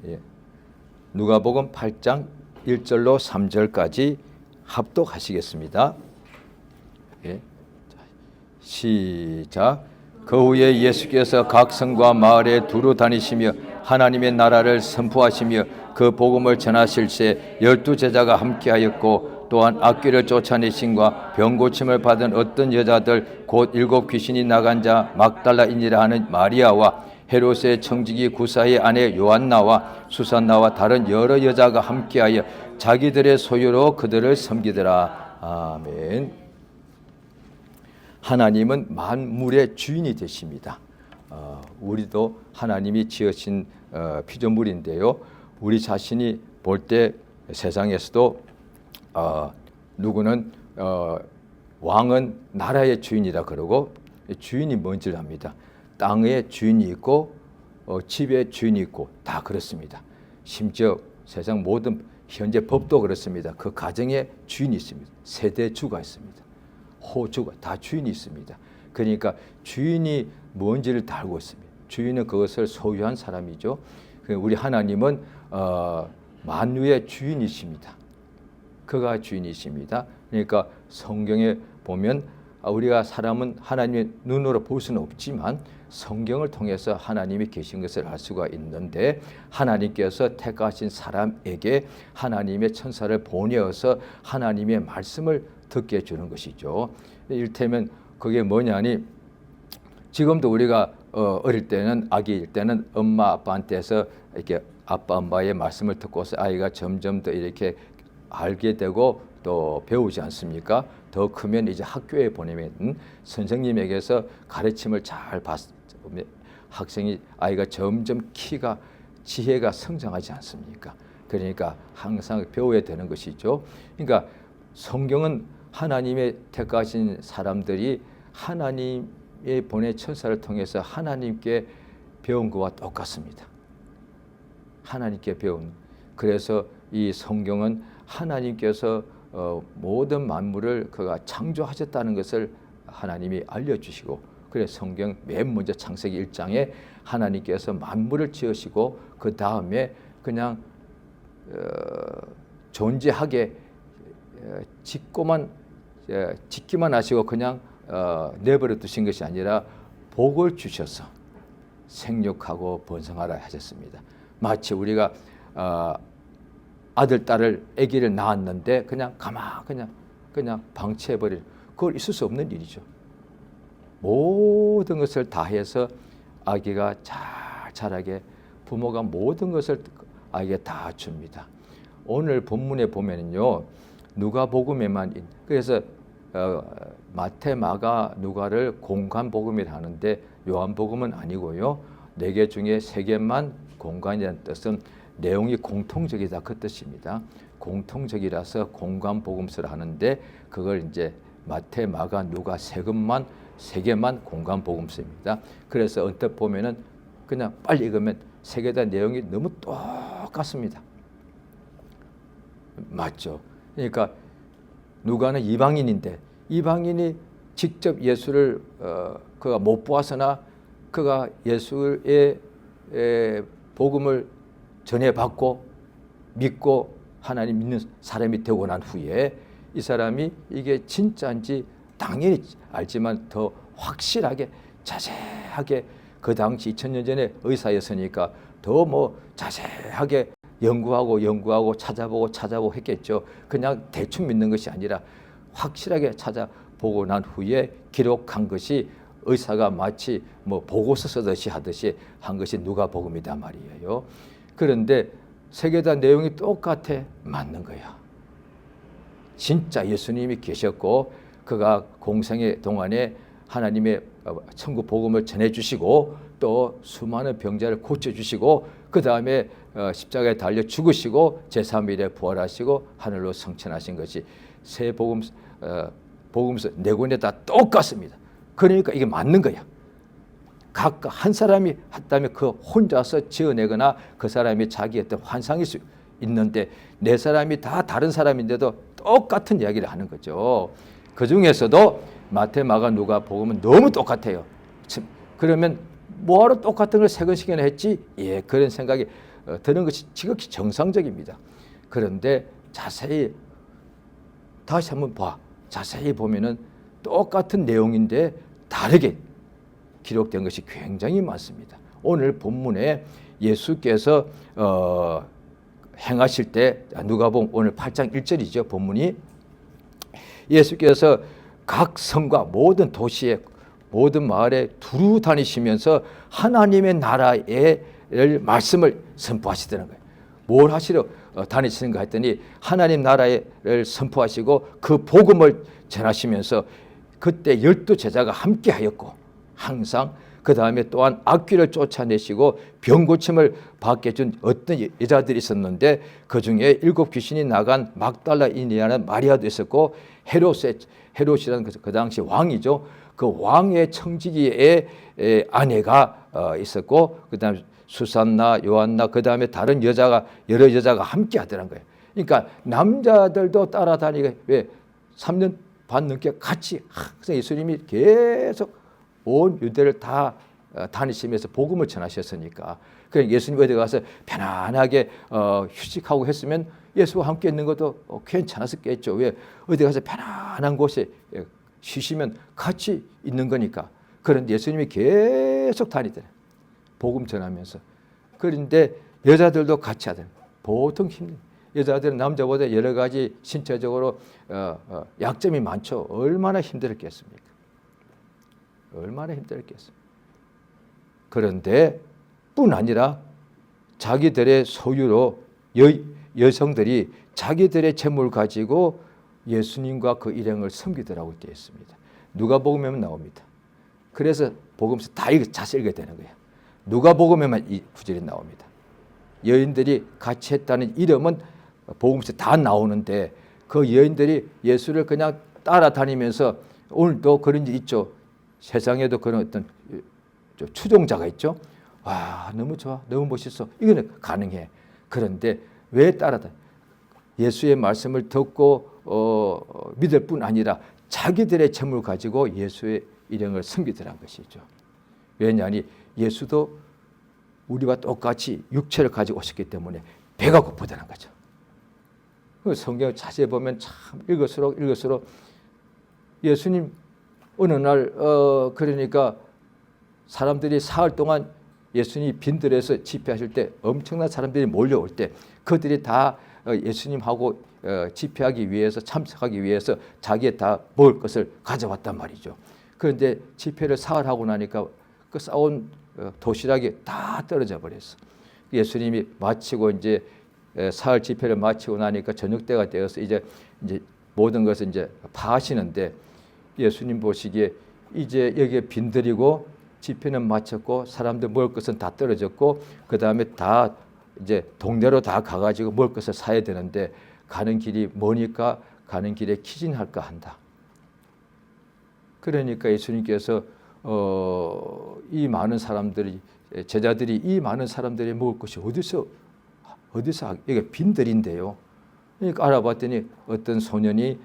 예. 누가복음 8장 1절로 3절까지 합독하시겠습니다. 예. 시작. 그 후에 예수께서 각 성과 마을에 두루 다니시며 하나님의 나라를 선포하시며 그 복음을 전하실 때 12제자가 함께하였고, 또한 악귀를 쫓아내신과 병 고침을 받은 어떤 여자들 곧 7 귀신이 나간 자 막달라인이라 하는 마리아와 헤롯의 청지기 구사의 아내 요한나와 수산나와 다른 여러 여자가 함께하여 자기들의 소유로 그들을 섬기더라. 아멘. 하나님은 만물의 주인이 되십니다. 우리도 하나님이 지으신 피조물인데요. 우리 자신이 볼 때 세상에서도 누구는 왕은 나라의 주인이라 그러고, 주인이 뭔지를 압니다. 땅의 주인이 있고 집의 주인이 있고 다 그렇습니다. 심지어 세상 모든 현재 법도 그렇습니다. 그 가정에 주인이 있습니다. 세대주가 있습니다. 호주가 다 주인이 있습니다. 그러니까 주인이 뭔지를 다 알고 있습니다. 주인은 그것을 소유한 사람이죠. 우리 하나님은 만유의 주인이십니다. 그가 주인이십니다. 그러니까 성경에 보면 우리가 사람은 하나님의 눈으로 볼 수는 없지만 성경을 통해서 하나님이 계신 것을 알 수가 있는데, 하나님께서 택하신 사람에게 하나님의 천사를 보내어서 하나님의 말씀을 듣게 해주는 것이죠. 이를테면 그게 뭐냐니, 지금도 우리가 어릴 때는, 아기일 때는 엄마 아빠한테서 이렇게 아빠 엄마의 말씀을 듣고서 아이가 점점 더 이렇게 알게 되고 또 배우지 않습니까? 더 크면 이제 학교에 보내면 선생님에게서 가르침을 잘 받으면 학생이, 아이가 점점 키가, 지혜가 성장하지 않습니까? 그러니까 항상 배워야 되는 것이죠. 그러니까 성경은 하나님의 택하신 사람들이 하나님의 보낸 천사를 통해서 하나님께 배운 것과 똑같습니다. 하나님께 배운. 그래서 이 성경은 하나님께서 모든 만물을 그가 창조하셨다는 것을 하나님이 알려주시고, 그래서 성경 맨 먼저 창세기 1장에 하나님께서 만물을 지으시고 그 다음에 그냥 존재하게 짓기만 하시고 그냥 내버려 두신 것이 아니라 복을 주셔서 생육하고 번성하라 하셨습니다. 마치 우리가 아들, 딸을, 아기를 낳았는데 그냥 그냥 방치해버릴, 그걸 있을 수 없는 일이죠. 모든 것을 다해서 아기가 잘 자라게 부모가 모든 것을 아기에 다 줍니다. 오늘 본문에 보면은요, 누가복음에만, 그래서 마태, 마가, 누가를 공관복음이라 하는데 요한복음은 아니고요. 4개 중에 3개만 공관이라는 뜻은 내용이 공통적이다, 그 뜻입니다. 공통적이라서 공관복음서를 하는데, 그걸 이제 마태, 마가, 누가 3개만 공관복음서입니다. 그래서 언뜻 보면은 그냥 빨리 읽으면 3개 다 내용이 너무 똑같습니다. 맞죠? 그러니까 누가는 이방인인데, 이방인이 직접 예수를 그가 못 보았으나 그가 예수의 복음을 전해받고 믿고 하나님 믿는 사람이 되고 난 후에 이 사람이 이게 진짜인지 당연히 알지만 더 확실하게 자세하게, 그 당시 2000년 전에 의사였으니까 더 뭐 자세하게 연구하고 찾아보고 했겠죠. 그냥 대충 믿는 것이 아니라 확실하게 찾아보고 난 후에 기록한 것이, 의사가 마치 뭐 보고서 쓰듯이 하듯이 한 것이 누가복음이다 말이에요. 그런데 3개 다 내용이 똑같아. 맞는 거야. 진짜 예수님이 계셨고 그가 공생의 동안에 하나님의 천국 복음을 전해주시고 또 수많은 병자를 고쳐주시고 그 다음에 십자가에 달려 죽으시고 제3일에 부활하시고 하늘로 승천하신 것이 세 복음서 4권에 다 똑같습니다. 그러니까 이게 맞는 거야. 각각 한 사람이 했다면 그 혼자서 지어내거나 그 사람이 자기 어떤 환상일 수 있는데 4사람이 다 다른 사람인데도 똑같은 이야기를 하는 거죠. 그 중에서도 마태, 마가, 누가 복음은 너무 똑같아요. 그러면 뭐하러 똑같은 걸 3권씩이나 했지? 예, 그런 생각이 드는 것이 지극히 정상적입니다. 그런데 자세히 다시 한번 자세히 보면은 똑같은 내용인데 다르게 기록된 것이 굉장히 많습니다. 오늘 본문에 예수께서 행하실 때 누가복음 오늘 8장 1절이죠. 본문이 예수께서 각 성과 모든 도시에 모든 마을에 두루 다니시면서 하나님의 나라의 말씀을 선포하시더라는 거예요. 뭘 하시러 다니시는가 했더니 하나님 나라를 선포하시고 그 복음을 전하시면서 그때 12제자가 함께 하였고 항상 그 다음에 또한 악귀를 쫓아내시고 병 고침을 받게 해준 어떤 여자들이 있었는데 그 중에 7 귀신이 나간 막달라인이라는 마리아도 있었고 헤롯이라는 그 당시 왕이죠. 그 왕의 청지기의 아내가 있었고 그 다음에 수산나 요한나 그 다음에 다른 여러 여자가 함께 하더란 거예요. 그러니까 남자들도 따라다니게 왜 3년 반 넘게 같이 항상 예수님이 계속 온 유대를 다 다니시면서 복음을 전하셨으니까 그냥 예수님 어디 가서 편안하게 휴식하고 했으면 예수와 함께 있는 것도 괜찮았겠죠. 왜 어디 가서 편안한 곳에 쉬시면 같이 있는 거니까. 그런데 예수님이 계속 다니더래요. 복음 전하면서. 그런데 여자들도 같이 하더래요. 보통 힘든 여자들은 남자보다 여러 가지 신체적으로 약점이 많죠. 얼마나 힘들었겠습니까? 얼마나 힘들었겠습니까? 그런데 뿐 아니라 자기들의 소유로 여성들이 자기들의 재물을 가지고 예수님과 그 일행을 섬기더라고 되어 있습니다. 누가복음에만 나옵니다. 그래서 복음서 다 자세히 읽어야 되는 거예요. 누가복음에만 이 구절이 나옵니다. 여인들이 같이 했다는 이름은 복음서에 다 나오는데 그 여인들이 예수를 그냥 따라다니면서 오늘도 그런 일 있죠. 세상에도 그런 어떤 추종자가 있죠. 와, 너무 좋아, 너무 멋있어. 이거는 가능해. 그런데 왜 따라다니? 예수의 말씀을 듣고 믿을 뿐 아니라 자기들의 재물을 가지고 예수의 일행을 섬기더란 것이죠. 왜냐하니 예수도 우리와 똑같이 육체를 가지고 오셨기 때문에 배가 고프다는 거죠. 성경을 자세히 보면 참 읽을수록 예수님 어느 날 그러니까 사람들이 사흘 동안 예수님이 빈들에서 집회하실 때 엄청난 사람들이 몰려올 때 그들이 다 예수님하고 집회하기 위해서 참석하기 위해서 자기의 다 먹을 것을 가져왔단 말이죠. 그런데 집회를 사흘 하고 나니까 그 싸온 도시락이 다 떨어져 버렸어. 예수님이 마치고 이제 사흘 집회를 마치고 나니까 저녁 때가 되어서 이제 모든 것을 이제 파하시는데 예수님 보시기에 이제 여기에 빈들이고 집회는 마쳤고 사람들 먹을 것은 다 떨어졌고 그 다음에 다 이제 동네로 다 가가지고 먹을 것을 사야 되는데 가는 길이 머니까 가는 길에 기진할까 한다. 그러니까 예수님께서 이 많은 사람들이 제자들이 이 많은 사람들이 먹을 것이 어디서 이게 빈들인데요. 그러니까 알아봤더니 어떤 소년이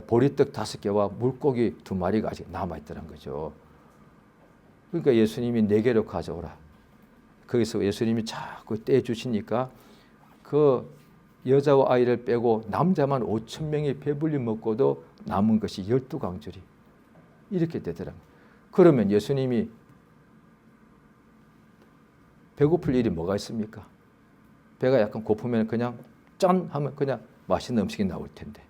보리떡 5개와 물고기 2마리가 아직 남아있더란 거죠. 그러니까 예수님이 4개로 가져오라. 거기서 예수님이 자꾸 떼주시니까 그 여자와 아이를 빼고 남자만 5,000명이 배불리 먹고도 남은 것이 12강줄이 이렇게 되더라고요. 그러면 예수님이 배고플 일이 뭐가 있습니까? 배가 약간 고프면 그냥 짠 하면 그냥 맛있는 음식이 나올 텐데.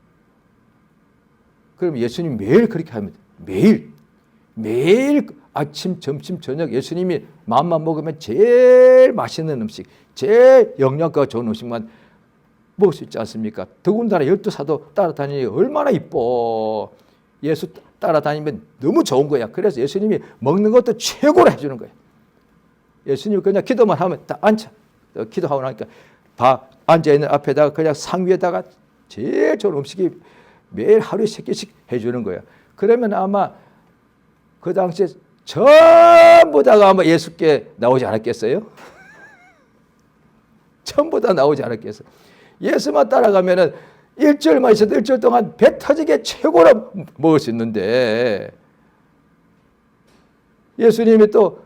그럼 예수님 매일 그렇게 하면 매일 아침, 점심, 저녁 예수님이 마음만 먹으면 제일 맛있는 음식, 제일 영양가가 좋은 음식만 먹을 수 있지 않습니까? 더군다나 12사도 따라다니니 얼마나 이뻐. 예수 따라다니면 너무 좋은 거야. 그래서 예수님이 먹는 것도 최고로 해주는 거야. 예수님이 그냥 기도만 하면 딱 앉아. 기도하고 나니까 앉아있는 앞에다가 그냥 상 위에다가 제일 좋은 음식이 매일 하루에 3개씩 해주는 거야. 그러면 아마 그 당시에 전부 다가 아마 예수께 나오지 않았겠어요? 전부 다 나오지 않았겠어요? 예수만 따라가면은 일주일만 있어도 일주일 동안 배 터지게 최고로 먹을 수 있는데 예수님이 또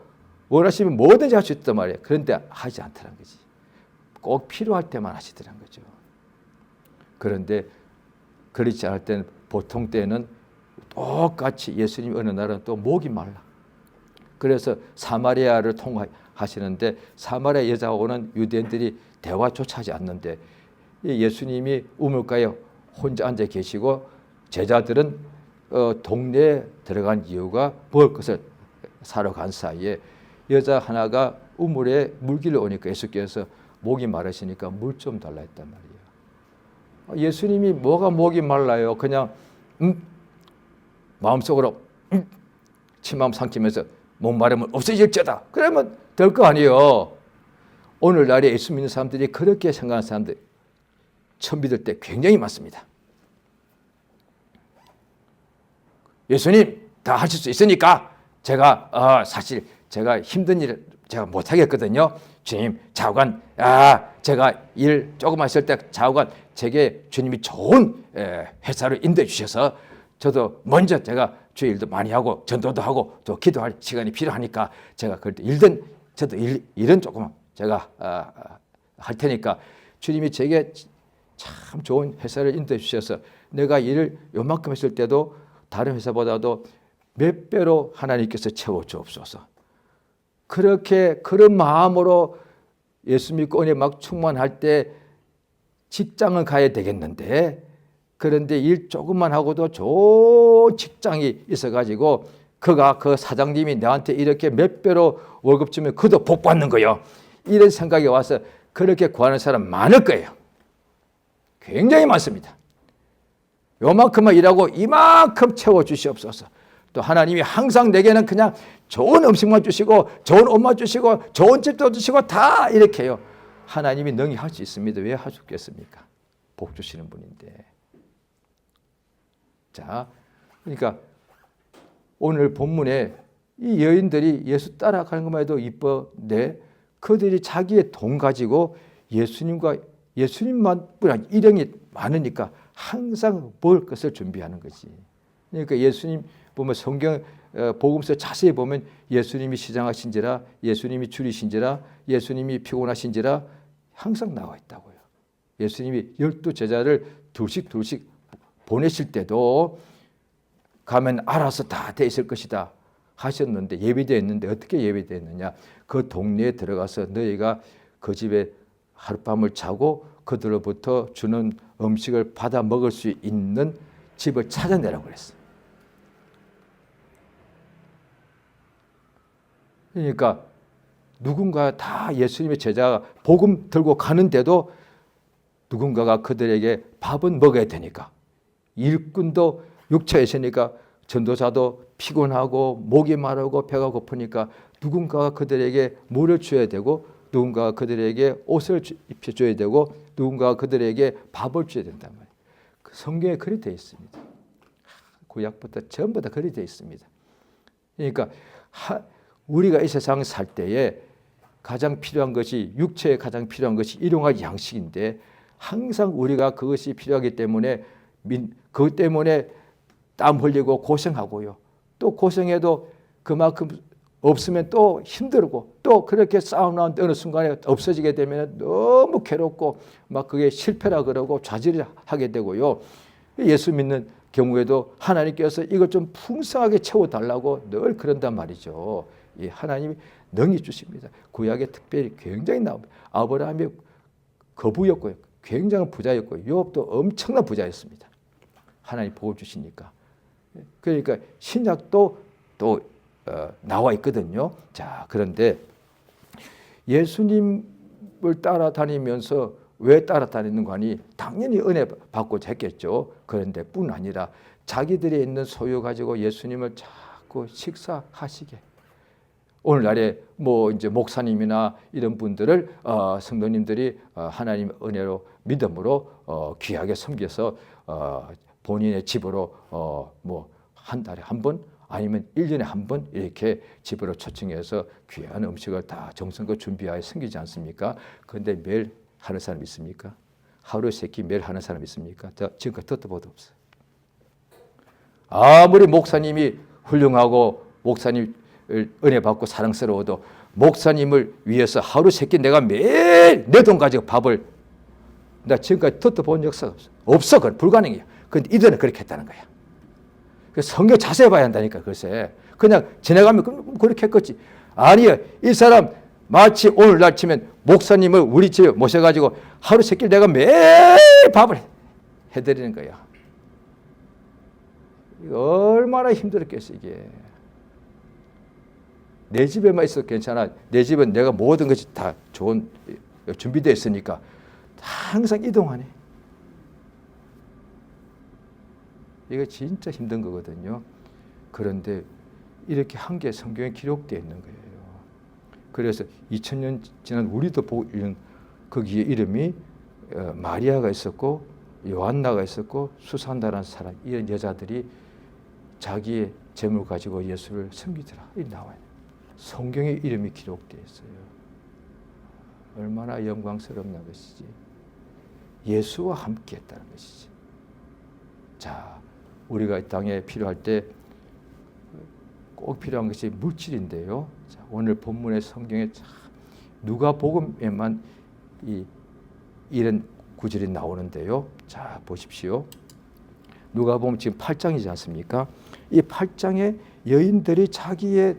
원하시면 뭐든지 할 수 있단 말이에요. 그런데 하지 않더란 거지. 꼭 필요할 때만 하시더란 거죠. 그런데 그렇지 않을 때는 보통 때는 똑같이 예수님 어느 날은 또 목이 말라. 그래서 사마리아를 통하시는데 사마리아 여자하고는 유대인들이 대화조차 하지 않는데 예수님이 우물가에 혼자 앉아 계시고 제자들은 동네에 들어간 이유가 먹을 것을 사러 간 사이에 여자 하나가 우물에 물기를 오니까 예수께서 목이 마르시니까 물 좀 달라 했단 말이에요. 예수님이 뭐가 목이 말라요? 그냥 마음속으로 침마음 삼키면서 목마름은 없어질지어다. 그러면 될 거 아니에요. 오늘날에 예수 믿는 사람들이 그렇게 생각하는 사람들 처음 믿을 때 굉장히 많습니다. 예수님 다 하실 수 있으니까 제가 사실 제가 힘든 일 제가 못하겠거든요. 주님 좌우간 제가 일 조금 했을 때 좌우간 제게 주님이 좋은 회사를 인도해 주셔서 저도 먼저 제가 주의 일도 많이 하고 전도도 하고 또 기도할 시간이 필요하니까 제가 그럴 때 저도 일은 조금 제가 할 테니까 주님이 제게 참 좋은 회사를 인도해 주셔서 내가 일을 요만큼 했을 때도 다른 회사보다도 몇 배로 하나님께서 채워 주옵소서. 그렇게 그런 마음으로 예수 믿고 은혜 막 충만할 때 직장은 가야 되겠는데 그런데 일 조금만 하고도 좋은 직장이 있어가지고 그 사장님이 나한테 이렇게 몇 배로 월급 주면 그도 복 받는 거예요. 이런 생각이 와서 그렇게 구하는 사람 많을 거예요. 굉장히 많습니다. 요만큼만 일하고 이만큼 채워주시옵소서. 또 하나님이 항상 내게는 그냥 좋은 음식만 주시고 좋은 옷만 주시고 좋은 집도 주시고 다 이렇게 해요. 하나님이 능히 할 수 있습니다. 왜 할 수 없겠습니까? 복 주시는 분인데. 자, 그러니까 오늘 본문에 이 여인들이 예수 따라가는 것만 해도 이쁜데 그들이 자기의 돈 가지고 예수님만 일행이 많으니까 항상 먹을 것을 준비하는 거지. 그러니까 예수님 보면 성경 복음서 자세히 보면 예수님이 시장하신지라 예수님이 줄이신지라 예수님이 피곤하신지라 항상 나와 있다고요. 예수님이 12제자를 둘씩 보내실 때도 가면 알아서 다 돼 있을 것이다 하셨는데 예비되어 있는데 어떻게 예비되어 있느냐. 그 동네에 들어가서 너희가 그 집에 하룻밤을 자고 그들로부터 주는 음식을 받아 먹을 수 있는 집을 찾아내라고 그랬어요. 그러니까 누군가 다 예수님의 제자가 복음 들고 가는데도 누군가가 그들에게 밥은 먹어야 되니까 일꾼도 육체에 있으니까 전도사도 피곤하고 목이 마르고 배가 고프니까 누군가가 그들에게 물을 줘야 되고 누군가가 그들에게 옷을 입혀줘야 되고 누군가가 그들에게 밥을 줘야 된단 말이에요. 그 성경에 그리 되어 있습니다. 구약부터 전부 다 그리 되어 있습니다. 그러니까 우리가 이 세상 살 때에 가장 필요한 것이 육체에 가장 필요한 것이 일용할 양식인데 항상 우리가 그것이 필요하기 때문에 그것 때문에 땀 흘리고 고생하고요. 또 고생해도 그만큼 없으면 또 힘들고 또 그렇게 싸우는 어느 순간에 없어지게 되면 너무 괴롭고 막 그게 실패라 그러고 좌절을 하게 되고요. 예수 믿는 경우에도 하나님께서 이걸 좀 풍성하게 채워달라고 늘 그런단 말이죠. 이 하나님이 능히 주십니다. 구약에 특별히 굉장히 나옵니다. 아브라함이 거부였고요. 굉장한 부자였고요. 욥도 엄청난 부자였습니다. 하나님 복을 주시니까. 그러니까 신약도 또 나와 있거든요. 자, 그런데 예수님을 따라다니면서 왜 따라다니는 거니? 당연히 은혜 받고자 했겠죠. 그런데 뿐 아니라 자기들이 있는 소유 가지고 예수님을 자꾸 식사하시게. 오늘날에 뭐 이제 목사님이나 이런 분들을 성도님들이 하나님 은혜로 믿음으로 귀하게 섬겨서 본인의 집으로 뭐 한 달에 한 번 아니면 1년에 한 번 이렇게 집으로 초청해서 귀한 음식을 다 정성껏 준비하여 섬기지 않습니까? 그런데 매일 하는 사람 있습니까? 하루에 세 끼 매일 하는 사람 있습니까? 지금까지 듣도 보도 없어요. 아무리 목사님이 훌륭하고 목사님 은혜 받고 사랑스러워도 목사님을 위해서 하루 3끼 내가 매일 내 돈 가지고 밥을 나 지금까지 뜯어본 역사가 없어. 없어. 그건 불가능이야. 근데 이들은 그렇게 했다는 거야. 성경 자세히 봐야 한다니까. 글쎄 그냥 지나가면 그렇게 했겠지. 아니야. 이 사람 마치 오늘날 치면 목사님을 우리 집에 모셔가지고 하루 3끼 내가 매일 밥을 해드리는 거야. 얼마나 힘들었겠어 이게. 내 집에만 있어도 괜찮아. 내 집은 내가 모든 것이 다 좋은 준비되어 있으니까 항상 이동하네. 이거 진짜 힘든 거거든요. 그런데 이렇게 한 게 성경에 기록되어 있는 거예요. 그래서 2000년 지난 우리도 보고 있는 거기에 이름이 마리아가 있었고 요한나가 있었고 수산다라는 사람, 이런 여자들이 자기의 재물 가지고 예수를 섬기더라. 이 나와요. 성경에 이름이 기록되어 있어요. 얼마나 영광스럽나 것이지. 예수와 함께 했다는 것이지. 자, 우리가 이 땅에 필요할 때 꼭 필요한 것이 물질인데요. 자, 오늘 본문의 성경에 누가복음에만 이런 구절이 나오는데요. 자, 보십시오. 누가복음 지금 8장이지 않습니까? 이 8장에 여인들이 자기의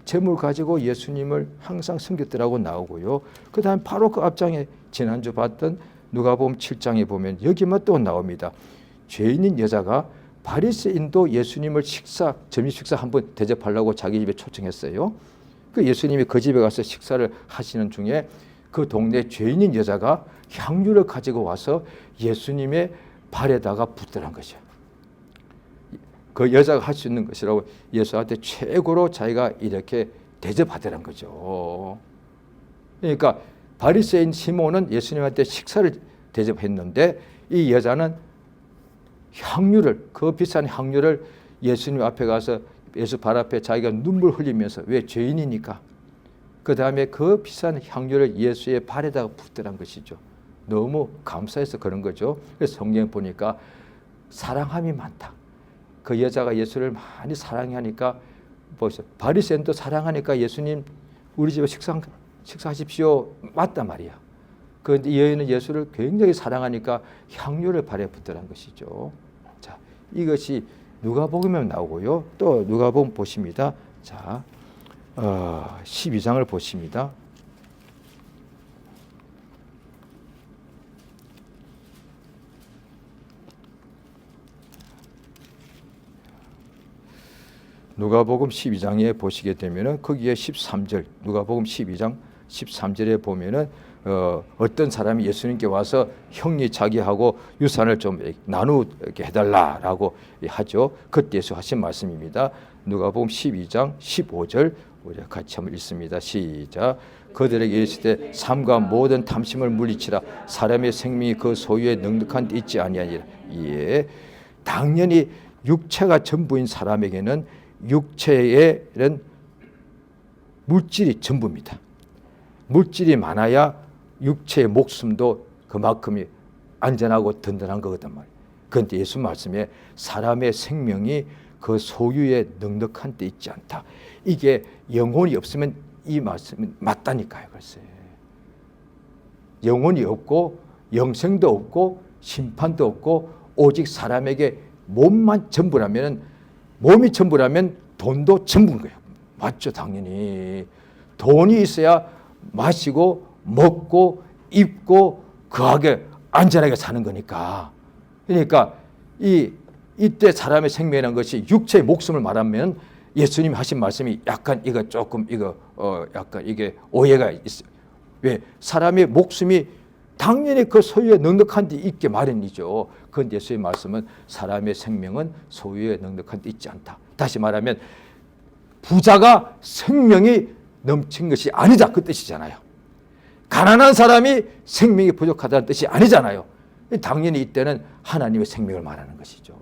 재물 가지고 예수님을 항상 섬겼더라고 나오고요. 그 다음 바로 그 앞장에 지난주 봤던 누가복음 7장에 보면 여기만 또 나옵니다. 죄인인 여자가 바리새인도 예수님을 점심 식사 한번 대접하려고 자기 집에 초청했어요. 그 예수님이 그 집에 가서 식사를 하시는 중에 그 동네 죄인인 여자가 향유를 가지고 와서 예수님의 발에다가 붓더란 것이죠. 그 여자가 할 수 있는 것이라고 예수한테 최고로 자기가 이렇게 대접하더란 거죠. 그러니까 바리새인 시몬은 예수님한테 식사를 대접했는데 이 여자는 향유를, 그 비싼 향유를 예수님 앞에 가서 예수 발 앞에 자기가 눈물 흘리면서, 왜 죄인이니까, 그 다음에 그 비싼 향유를 예수의 발에다가 붓더란 것이죠. 너무 감사해서 그런 거죠. 그래서 성경에 보니까 사랑함이 많다. 그 여자가 예수를 많이 사랑하니까, 바리새인도 사랑하니까 예수님 우리 집에 식사하십시오. 맞단 말이야. 그런데 이 여인은 예수를 굉장히 사랑하니까 향유를 발에 붓더란 것이죠. 자, 이것이 누가복음에 나오고요. 또 누가복음 보십니다. 자, 12장을 보십니다. 누가복음 12장에 보시게 되면은 거기에 13절, 누가복음 12장 13절에 보면은 어떤 사람이 예수님께 와서 형이 자기하고 유산을 좀 나누게 해달라라고 하죠. 그때 예수 하신 말씀입니다. 누가복음 12장 15절 우리 같이 한번 읽습니다. 시작. 그들에게 이르시되 삶과 모든 탐심을 물리치라. 사람의 생명이 그 소유에 넉넉한 데 있지 아니하니라. 예, 당연히 육체가 전부인 사람에게는 육체에는 물질이 전부입니다. 물질이 많아야 육체의 목숨도 그만큼이 안전하고 든든한 거거든 말이에요. 그런데 예수 말씀에 사람의 생명이 그 소유에 넉넉한 데 있지 않다. 이게 영혼이 없으면 이 말씀은 맞다니까요. 글쎄. 영혼이 없고 영생도 없고 심판도 없고 오직 사람에게 몸만 전부라면, 몸이 전부라면 돈도 전부인 거예요. 맞죠? 당연히. 돈이 있어야 마시고 먹고 입고 거하게 안전하게 사는 거니까. 그러니까 이때 사람의 생명이라는 것이 육체의 목숨을 말하면 예수님이 하신 말씀이 약간 약간 이게 오해가 있어요. 왜? 사람의 목숨이 당연히 그 소유에 넉넉한 데 있게 마련이죠. 그런데 예수의 말씀은 사람의 생명은 소유에 넉넉한 데 있지 않다. 다시 말하면 부자가 생명이 넘친 것이 아니다. 그 뜻이잖아요. 가난한 사람이 생명이 부족하다는 뜻이 아니잖아요. 당연히 이때는 하나님의 생명을 말하는 것이죠.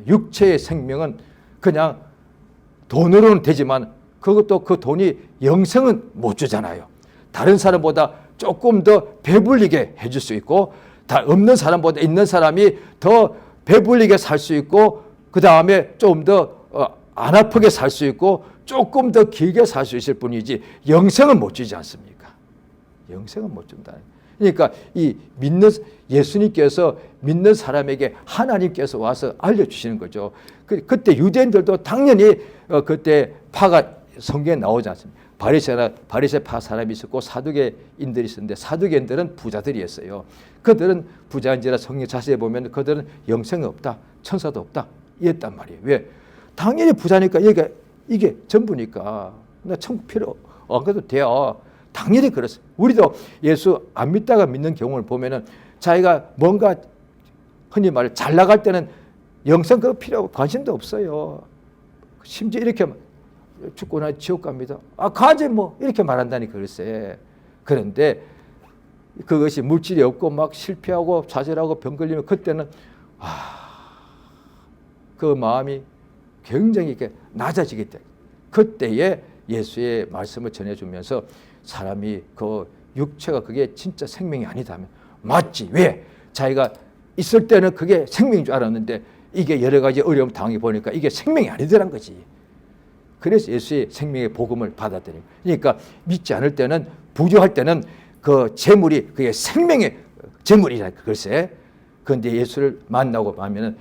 육체의 생명은 그냥 돈으로는 되지만 그것도 그 돈이 영생은 못 주잖아요. 다른 사람보다 조금 더 배불리게 해줄 수 있고, 다 없는 사람보다 있는 사람이 더 배불리게 살 수 있고, 그 다음에 좀 더 안 아프게 살 수 있고, 조금 더 길게 살 수 있을 뿐이지 영생은 못 주지 않습니까? 영생은 못 준다. 그러니까 이 예수님께서 믿는 사람에게 하나님께서 와서 알려주시는 거죠. 그때 유대인들도 당연히 그때 파가 성경에 나오지 않습니까? 바리새파 사람이 있었고 사두개인들이 있었는데 사두개인들은 부자들이었어요. 그들은 부자인지라 성경 자세히 보면 그들은 영생이 없다, 천사도 없다 이랬단 말이에요. 왜? 당연히 부자니까 이게 전부니까 나 천국 필요 안 가도 돼요. 당연히 그렇습니다. 우리도 예수 안 믿다가 믿는 경우를 보면은 자기가 뭔가 흔히 말해 잘 나갈 때는 영생 그거 필요하고 관심도 없어요. 심지어 이렇게 죽고 나 지옥 갑니다. 가지 뭐 이렇게 말한다니 글쎄. 그런데 그것이 물질이 없고 막 실패하고 좌절하고 병 걸리면 그때는 그 마음이 굉장히 이렇게 낮아지기 때문에 그때에 예수의 말씀을 전해주면서 사람이 그 육체가 그게 진짜 생명이 아니다면 맞지. 왜? 자기가 있을 때는 그게 생명인 줄 알았는데 이게 여러 가지 어려움 당해 보니까 이게 생명이 아니더란 거지. 그래서 예수의 생명의 복음을 받아들이고 그러니까 믿지 않을 때는 부조할 때는 그 재물이 그게 생명의 재물이라 글쎄. 그런데 예수를 만나고 하면은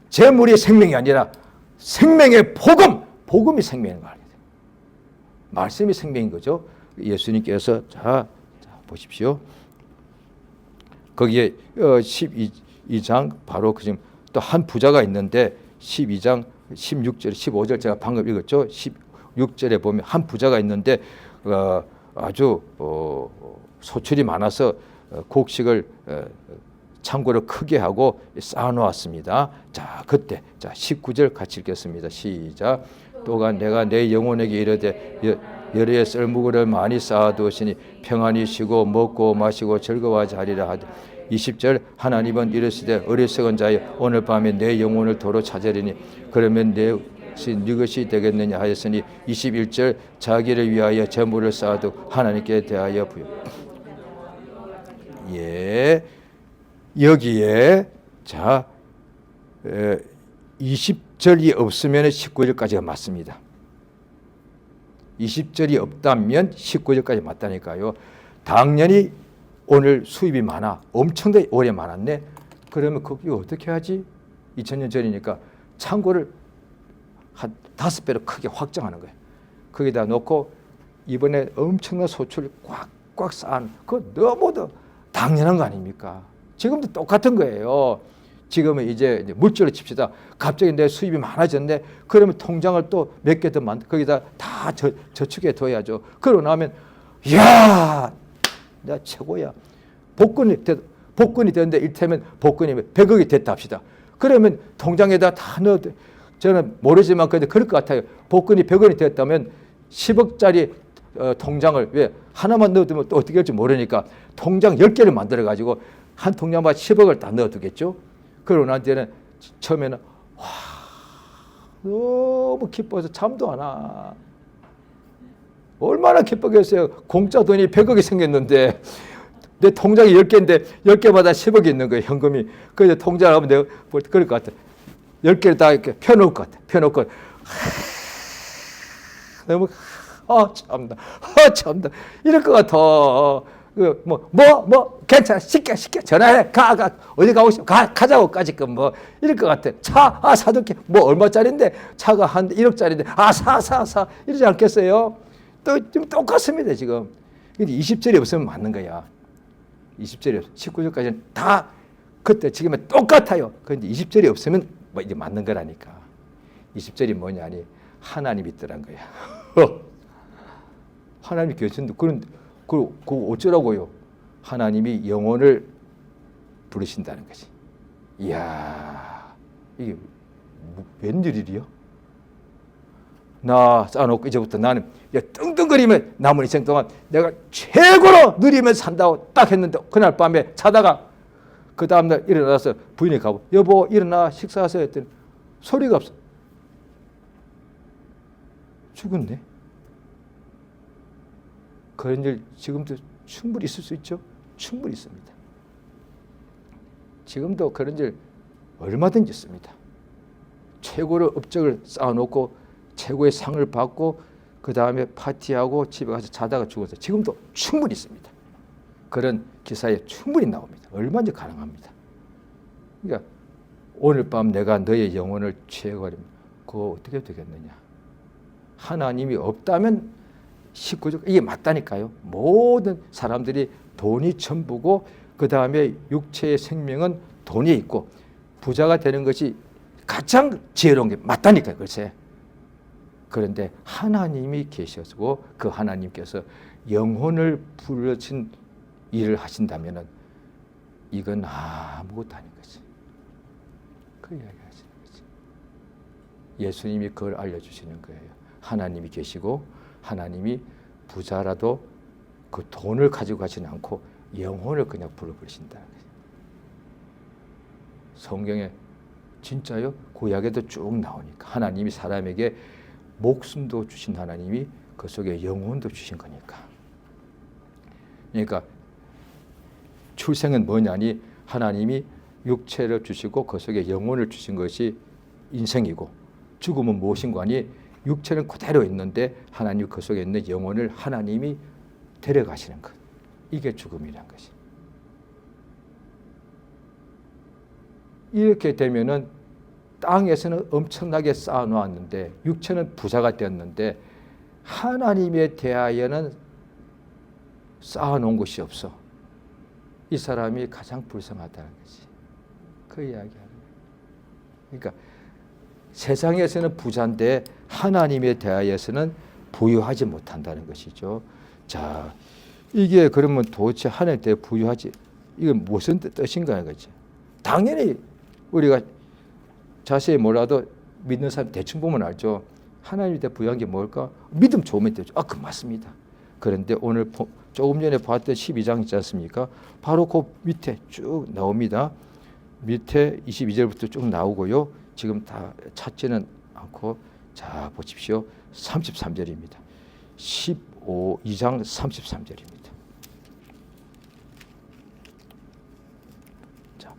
재물이 생명이 아니라 생명의 복음이 생명인 거예요. 말씀이 생명인 거죠. 예수님께서 자 보십시오. 거기에 12장 바로 그 지금 또 한 부자가 있는데 12장 16절 15절 제가 방금 읽었죠. 16절에 보면 한 부자가 있는데 아주 소출이 많아서 곡식을 창고를 크게 하고 쌓아놓았습니다. 자 그때 19절 같이 읽겠습니다. 시작. 또한 내가 내 영혼에게 이르되 여러 해 썰무를 많이 쌓아두었으니 평안히 쉬고 먹고 마시고 즐거워하지 하리라 하되 20절 하나님은 이르시되 어리석은 자여 오늘 밤에 내 영혼을 도로 찾으리니 그러면 네 것이 되겠느냐 하였으니 21절 자기를 위하여 재물을 쌓아두 하나님께 대하여 부여. 예, 여기에 20절이 없으면 19절까지가 맞습니다. 20절이 없다면 19절까지 맞다니까요. 당연히 오늘 수입이 많아. 엄청나게 오래 많았네. 그러면 그게 어떻게 하지? 2000년 전이니까 창고를 한 5배로 크게 확장하는 거예요. 거기다 놓고 이번에 엄청난 소출을 꽉꽉 쌓은 그거 너무도 당연한 거 아닙니까? 지금도 똑같은 거예요. 지금은 이제 물질로 칩시다. 갑자기 내 수입이 많아졌네. 그러면 통장을 또 몇 개 더 거기다 다 저축해 둬야죠. 그러고 나면 이야 내가 최고야. 복권이 됐는데 이를테면 복권이 100억이 됐다 합시다. 그러면 통장에다 다 넣어. 저는 모르지만 그래도 그럴 것 같아요. 복권이 100원이 됐다면 10억짜리 통장을 왜 하나만 넣어두면 또 어떻게 할지 모르니까 통장 10개를 만들어가지고 한 통장마다 10억을 다 넣어두겠죠. 그러고 난 뒤에는 처음에는 와 너무 기뻐서 잠도 안 와. 얼마나 기쁘겠어요. 공짜 돈이 100억이 생겼는데 내 통장이 10개인데 10개마다 10억이 있는 거예요. 현금이. 그래서 통장을 하면 내가 그럴 것 같아. 10개를 다 이렇게 펴놓을 것 같아. 펴놓고 너무 참다. 참다. 이럴 것 같아. 괜찮아. 시켜. 전화해. 가. 어디 가고 싶어. 가자고까지 뭐 이럴 것 같아. 차, 사둘게. 뭐 얼마짜린데? 차가 한 1억짜리인데. 사. 이러지 않겠어요? 또 좀 똑같습니다, 지금. 근데 20절이 없으면 맞는 거야. 20절이 없으면 19절까지는 다 그때 지금은 똑같아요. 그런데 20절이 없으면 뭐 이제 맞는 거라니까. 20절이 뭐냐니 하나님 있더란 거야. 하나님이 계신데 그 어쩌라고요? 하나님이 영혼을 부르신다는 거지. 이야, 이게 웬일이요? 나 쌓아놓고 이제부터 나는 떵떵거리며 남은 인생 동안 내가 최고로 누리며 산다고 딱 했는데 그날 밤에 자다가 그 다음날 일어나서 부인이 가고 여보 일어나 식사하세요 했더니 소리가 없어. 죽었네. 그런 일 지금도 충분히 있을 수 있죠. 충분히 있습니다. 지금도 그런 일 얼마든지 있습니다. 최고로 업적을 쌓아놓고 최고의 상을 받고 그 다음에 파티하고 집에 가서 자다가 죽어서 지금도 충분히 있습니다. 그런 기사에 충분히 나옵니다. 얼마든지 가능합니다. 그러니까 오늘 밤 내가 너의 영혼을 취해버리면 그거 어떻게 되겠느냐. 하나님이 없다면 19절 이게 맞다니까요. 모든 사람들이 돈이 전부고 그 다음에 육체의 생명은 돈이 있고 부자가 되는 것이 가장 지혜로운 게 맞다니까요. 글쎄. 그런데 하나님이 계셔서 그 하나님께서 영혼을 부르신 일을 하신다면 이건 아무것도 아닌 거지. 그 이야기 하시는 거지. 예수님이 그걸 알려주시는 거예요. 하나님이 계시고 하나님이 부자라도 그 돈을 가지고 가지는 않고 영혼을 그냥 불러버리신다는 거예요. 성경에 진짜요? 구약에도 쭉 나오니까 하나님이 사람에게 목숨도 주신 하나님이 그 속에 영혼도 주신 거니까. 그러니까 출생은 뭐냐니 하나님이 육체를 주시고 그 속에 영혼을 주신 것이 인생이고 죽음은 무엇인가 하니 육체는 그대로 있는데 하나님 그 속에 있는 영혼을 하나님이 데려가시는 것. 이게 죽음이란 것이. 이렇게 되면은 땅에서는 엄청나게 쌓아놓았는데 육체는 부자가 되었는데 하나님에 대하여는 쌓아놓은 것이 없어. 이 사람이 가장 불쌍하다는 거지. 그 이야기하는 거예요. 그러니까 세상에서는 부자인데 하나님에 대하여서는 부유하지 못한다는 것이죠. 자, 이게 그러면 도대체 하나님에 대해 부유하지 이건 무슨 뜻인가 이거지. 당연히 우리가 자세히 몰라도 믿는 사람 대충 보면 알죠. 하나님에 대해 부유한 게 뭘까? 믿음 좋으면 되죠. 아, 그 맞습니다. 그런데 오늘 조금 전에 봤던 12장 있지 않습니까? 바로 그 밑에 쭉 나옵니다. 밑에 22절부터 쭉 나오고요. 지금 다 찾지는 않고 자 보십시오. 33절입니다. 2장 33절입니다. 자,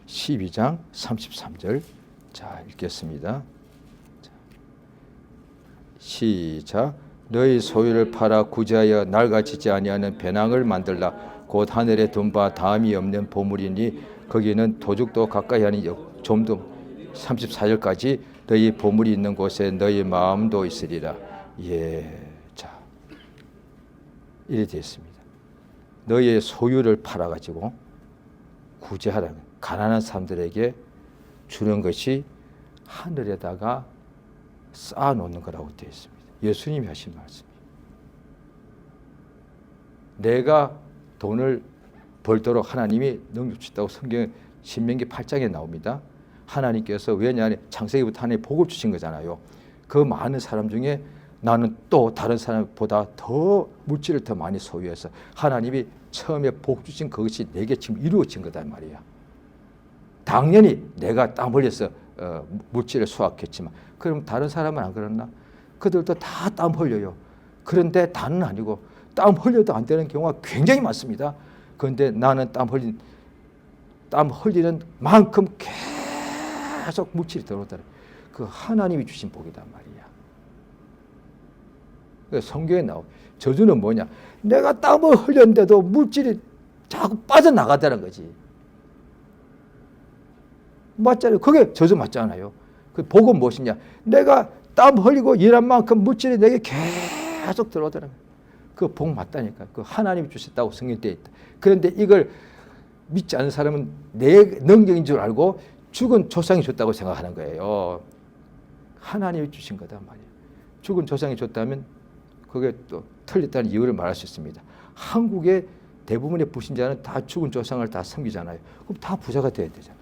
12장 33절 자 읽겠습니다. 자, 시작. 너희 소유를 팔아 구제하여 낡아지지 아니하는 배낭을 만들라. 곧 하늘에 둔 바 다음이 없는 보물이니 거기는 도둑도 가까이 하니 좀도 34절까지 너희 보물이 있는 곳에 너희 마음도 있으리라. 예, 자 이래 되었습니다. 너희의 소유를 팔아가지고 구제하라는 가난한 사람들에게 주는 것이 하늘에다가 쌓아놓는 거라고 되어 있습니다. 예수님이 하신 말씀이에요. 내가 돈을 벌도록 하나님이 능력 주셨다고 성경 신명기 8장에 나옵니다. 하나님께서 왜냐하면 창세기부터 하나님 복을 주신 거잖아요. 그 많은 사람 중에 나는 또 다른 사람보다 더 물질을 더 많이 소유해서 하나님이 처음에 복 주신 그것이 내게 지금 이루어진 거단 말이야. 당연히 내가 땀 흘려서 물질을 수확했지만 그럼 다른 사람은 안 그렇나? 그들도 다 땀 흘려요. 그런데 다는 아니고 땀 흘려도 안 되는 경우가 굉장히 많습니다. 그런데 나는 땀 흘리는 만큼 계속 물질이 들어오더라. 그 하나님이 주신 복이단 말이야. 성경에 나오. 저주는 뭐냐? 내가 땀을 흘렸는데도 물질이 자꾸 빠져나가다는 거지. 맞잖아요. 그게 저주 맞잖아요. 그 복은 무엇이냐? 내가 땀 흘리고 일한 만큼 물질이 내게 계속 들어오더라. 그 복 맞다니까. 그 하나님이 주셨다고 성경에 있다. 그런데 이걸 믿지 않는 사람은 내 능력인 줄 알고 죽은 조상이 줬다고 생각하는 거예요. 하나님이 주신 거다 말이에요. 죽은 조상이 줬다면 그게 또 틀렸다는 이유를 말할 수 있습니다. 한국의 대부분의 불신자는 다 죽은 조상을 다 섬기잖아요. 그럼 다 부자가 돼야 되잖아.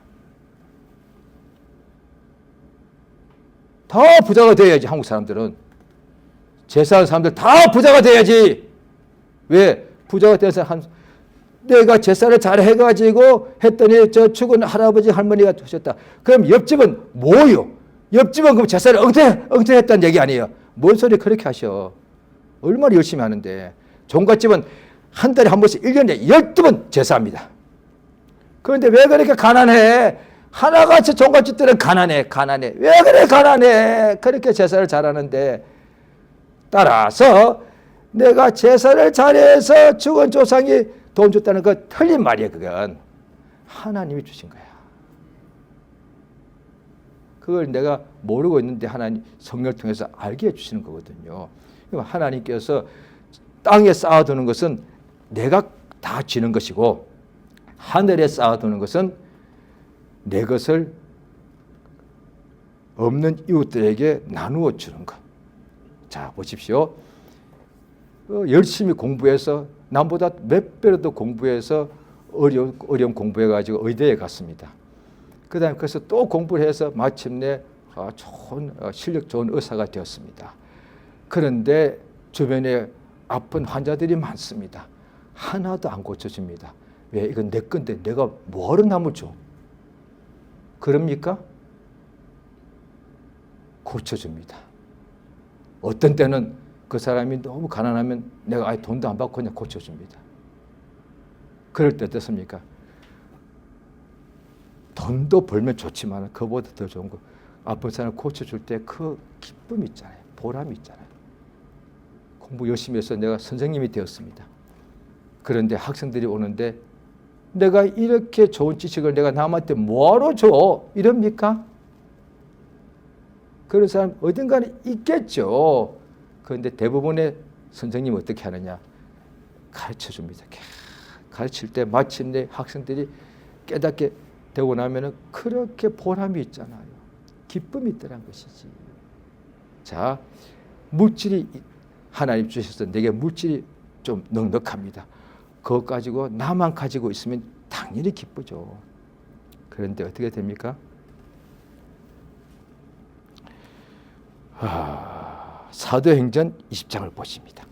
다 부자가 돼야지. 한국 사람들은 제사하는 사람들 다 부자가 돼야지. 왜? 부자가 돼서 내가 제사를 잘 해가지고 했더니 저 죽은 할아버지 할머니가 주셨다. 그럼 옆집은 뭐요? 옆집은 그럼 제사를 엉터했다는 얘기 아니에요. 뭔 소리 그렇게 하셔. 얼마나 열심히 하는데. 종갓집은 한 달에 한 번씩 1년에 12번 제사합니다. 그런데 왜 그렇게 가난해? 하나같이 종갓집 들은 가난해. 왜 그래 가난해. 그렇게 제사를 잘하는데, 따라서 내가 제사를 잘해서 죽은 조상이 돈 줬다는 거 틀린 말이야. 그건 하나님이 주신 거야. 그걸 내가 모르고 있는데 하나님 성령을 통해서 알게 해주시는 거거든요. 하나님께서 땅에 쌓아두는 것은 내가 다 지는 것이고, 하늘에 쌓아두는 것은 내 것을 없는 이웃들에게 나누어 주는 것. 자, 보십시오. 열심히 공부해서 남보다 몇 배로 더 공부해서 어려운 공부해가지고 의대에 갔습니다. 그 다음에 그래서 또 공부를 해서 마침내 좋은 실력 좋은 의사가 되었습니다. 그런데 주변에 아픈 환자들이 많습니다. 하나도 안 고쳐집니다. 왜? 이건 내 건데 내가 뭐하러 남을 줘? 그럽니까? 고쳐줍니다. 어떤 때는 그 사람이 너무 가난하면 내가 아예 돈도 안 받고 그냥 고쳐줍니다. 그럴 때 어떻습니까? 돈도 벌면 좋지만 그보다 더 좋은 거, 아픈 사람 고쳐줄 때 그 기쁨이 있잖아요. 보람이 있잖아요. 공부 열심히 해서 내가 선생님이 되었습니다. 그런데 학생들이 오는데 내가 이렇게 좋은 지식을 내가 남한테 뭐하러 줘? 이럽니까? 그런 사람 어딘가는 있겠죠. 그런데 대부분의 선생님은 어떻게 하느냐? 가르쳐 줍니다. 가르칠 때 마침내 학생들이 깨닫게 되고 나면은 그렇게 보람이 있잖아요. 기쁨이 있더란 것이지. 자, 물질이 하나님 주셔서 내게 물질이 좀 넉넉합니다. 그것 가지고 나만 가지고 있으면 당연히 기쁘죠. 그런데 어떻게 됩니까? 사도행전 20장을 보십니다.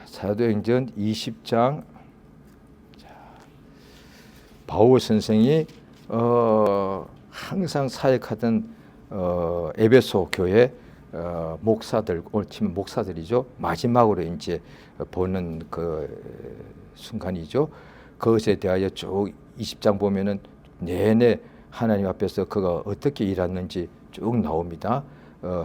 사도행전 20장. 바울 선생이 항상 사역하던 에베소 교회 목사들, 오늘 치면 목사들이죠. 마지막으로 이제 보는 그 순간이죠. 그것에 대하여 쭉 20장 보면은 내내 하나님 앞에서 그가 어떻게 일하는지 쭉 나옵니다.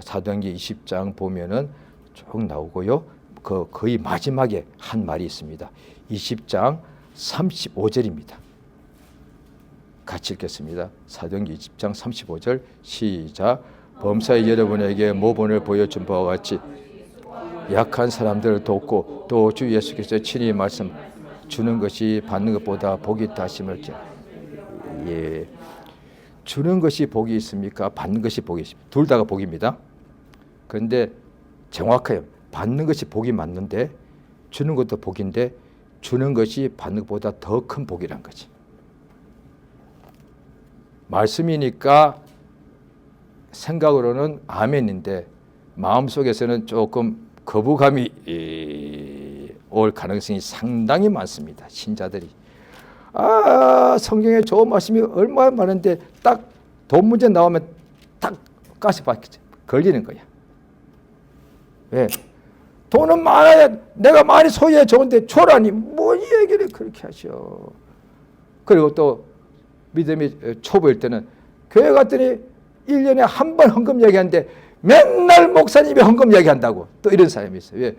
사도행전 20장 보면은 쭉 나오고요. 그 거의 마지막에 한 말이 있습니다. 20장 35절입니다. 같이 읽겠습니다. 사도행전 20장 35절 시작. 범사의 여러분에게 모본을 보여준 바와 같이 약한 사람들을 돕고 또 주 예수께서 친히 말씀 주는 것이 받는 것보다 복이 있다 하심을. 예, 주는 것이 복이 있습니까? 받는 것이 복이 있습니까? 둘 다가 복입니다. 그런데 정확해요. 받는 것이 복이 맞는데 주는 것도 복인데 주는 것이 받는 것보다 더 큰 복이란 거지. 말씀이니까 생각으로는 아멘인데 마음속에서는 조금 거부감이 올 가능성이 상당히 많습니다. 신자들이. 성경에 좋은 말씀이 얼마나 많은데 딱 돈 문제 나오면 딱 가시밭이 걸리는 거야. 왜? 돈은 많아야 내가 많이 소유해 좋은데 줘라니 뭐 이 얘기를 그렇게 하셔. 그리고 또 믿음이 초보일 때는 교회 갔더니 1년에 한 번 헌금 얘기하는데 맨날 목사님이 헌금 얘기한다고 또 이런 사람이 있어요. 왜?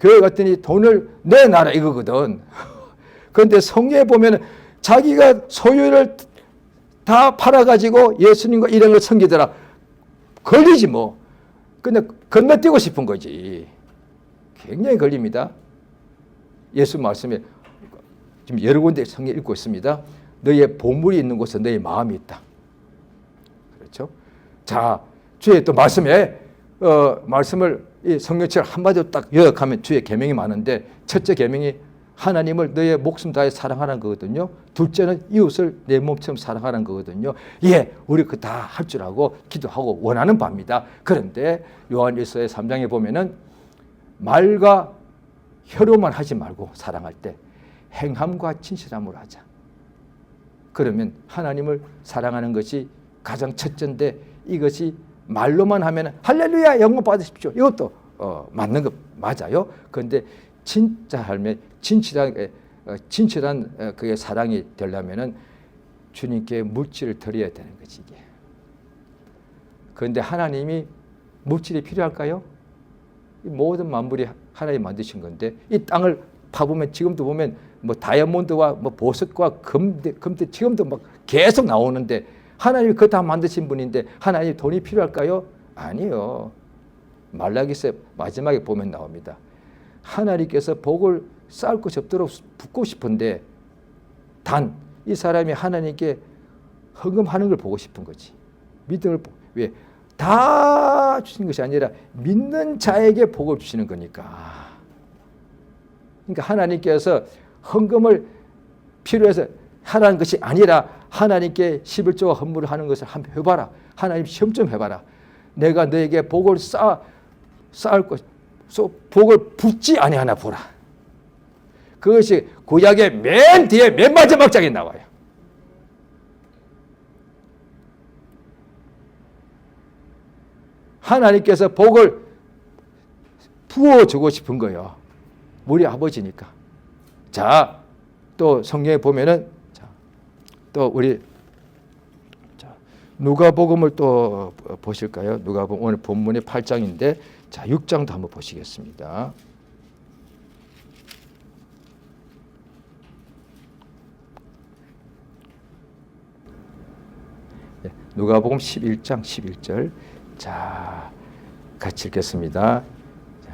교회 갔더니 돈을 내놔라 이거거든. 그런데 성경에 보면 자기가 소유를 다 팔아가지고 예수님과 이런 걸 섬기더라. 걸리지 뭐. 근데 건너뛰고 싶은 거지. 굉장히 걸립니다. 예수 말씀에 지금 여러 군데 성경 읽고 있습니다. 너의 보물이 있는 곳에 너의 마음이 있다. 그렇죠? 자, 주의 또 말씀에 말씀을 이 성경처럼 한마디로 딱 요약하면 주의 계명이 많은데 첫째 계명이 하나님을 너의 목숨 다해 사랑하라는 거거든요. 둘째는 이웃을 내 몸처럼 사랑하라는 거거든요. 예, 우리 그 다 할 줄 알고 기도하고 원하는 바입니다. 그런데 요한일서의 3장에 보면은 말과 혀로만 하지 말고 사랑할 때 행함과 진실함으로 하자. 그러면 하나님을 사랑하는 것이 가장 첫째인데 이것이 말로만 하면 할렐루야 영광 받으십시오. 이것도 맞는 거 맞아요. 그런데 진짜 삶에 진실한 그의 사랑이 되려면은 주님께 물질을 드려야 되는 거지 이게. 그런데 하나님이 물질이 필요할까요? 모든 만물이 하나님 만드신 건데 이 땅을 파보면 지금도 보면 뭐 다이아몬드와 뭐 보석과 금대 지금도 막 계속 나오는데 하나님이 그거 다 만드신 분인데 하나님 돈이 필요할까요? 아니요. 말라기서 마지막에 보면 나옵니다. 하나님께서 복을 쌓을 것이 없도록 붓고 싶은데 단 이 사람이 하나님께 헌금하는 걸 보고 싶은 거지. 믿음을 왜? 다 주시는 것이 아니라 믿는 자에게 복을 주시는 거니까. 그러니까 하나님께서 헌금을 필요해서 하라는 것이 아니라 하나님께 11조와 헌물을 하는 것을 한번 해봐라. 하나님 시험 좀 해봐라. 내가 너에게 복을 쌓을 것, 복을 붓지 아니하나 보라. 그것이 구약의 맨 뒤에 맨 마지막 장에 나와요. 하나님께서 복을 부어주고 싶은 거예요. 우리 아버지니까. 자, 또 성경에 보면은 또 우리 누가복음을 또 보실까요? 누가복음 오늘 본문이 8장인데 자 6장도 한번 보시겠습니다. 누가복음 11장 11절 자 같이 읽겠습니다.